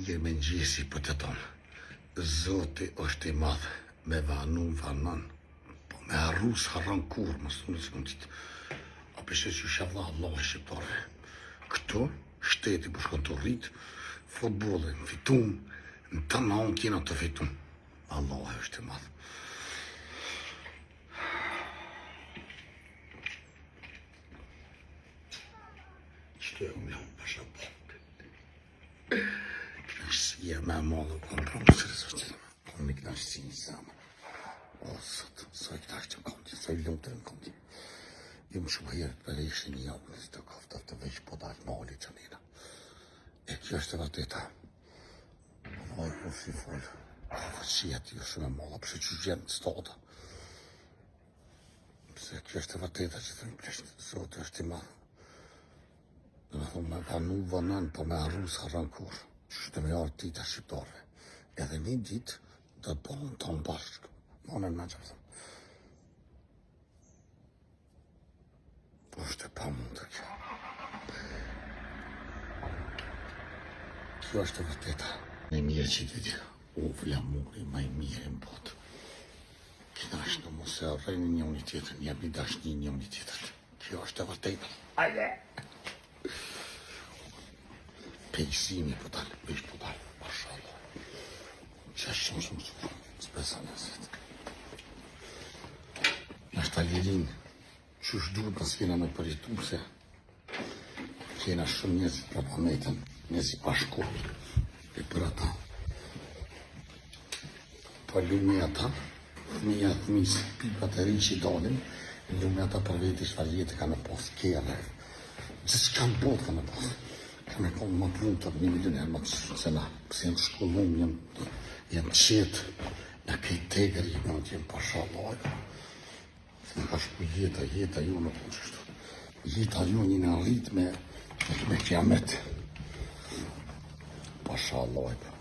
Mirë me ngjesi për të tonë. Zoti është i madh, me vanun vanon, po me harrus harron kur, mos thonë sekondit. A përse që shavlla Allah e shqiptarëve. Këtu, shteti po shkon të rrit, futbollin fitum, në të naun kena të fitum. Allah është i madh. Qëto e unë jam pasha bëllë. Knashtësia me madhe kom promë së rezultatin. Kom me knashtësi një samë. O, sot, sa i knashtë në kondi, sa i lutër në kondi. Jem shumë herët për e ishte një javë në të koftë të veç po dalë mali që nina. E kjo është e vërteta. Vaj po si folë. A fëqia ti është me malla, përse që gjenë të stada. Përse kjo është e vërteta që të në pleshtë, zotë është i madhë. Dhe me thonë me vanu vanan, po me arrus harran kur. Që të me jarë tita shqiptarve. Edhe një ditë, do të bëllën tonë bashkë. Monën me që pëthëm. Po është e pa mundë të kjo. Kjo është e vërteta. Me mirë që të dikë. U flamuri, ma i mirë në botë. Kina është në mos e rrejnë një unë tjetër, një bi dash një unë tjetër. Kjo është e vërteta. Ajde! Pejsimi për talë, veç për talë, mashallah. Që është shumë shumë, s'pesa nëzit. Në është talirin, që është duhet nësë kena me përjetu, se kena shumë njëzit për pametën, njëzit pashko, e për ata. Për lume ata, fëmija të misë, pipat e ri që i dalin, lume ata për veti shvaljetë ka në posë, kere. Gjithë që kanë botë ka në posë. Ka me konë më prunë të 1 milion e më të se na, pëse jenë shkollum, jenë qetë, në kejtë tegër, jenë pasha lojë. Se në ka shku jeta ju në punë qështu. Jeta ju një në rritë me kiamet. Pasha lojë.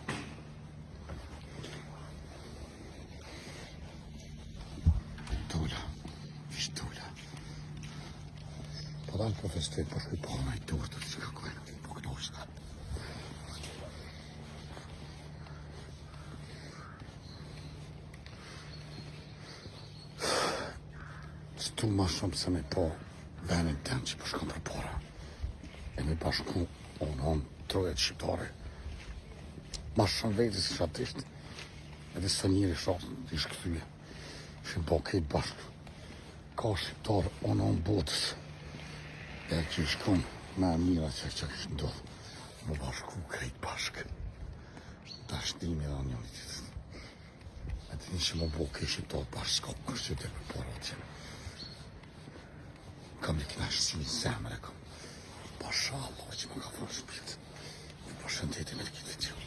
Dola, ishtë dola. Po dalë po festet, po shkuj po në i turtë të që kakojnë. Tu ma shumë se me po venin ten që po shkon për para. E me bashku unë trojet shqiptare. Ma shumë veti si shatisht. Edhe së njëri shumë të ishë këthyje. Shim po kejt bashku. Ka shqiptare unë botës. E që i shkon me mira që kështë ndodhë. Më bashku kejt bashkë. Ta shtimi dhe një një tjetë. E të një që më bo kejt shqiptare bashkë s'ka kështë që të për para të jenë. Kam një knashtësi një zemre, kom. Pasha Allah që më ka fërë shpilt. Në përshëndetin e këtë tjilë.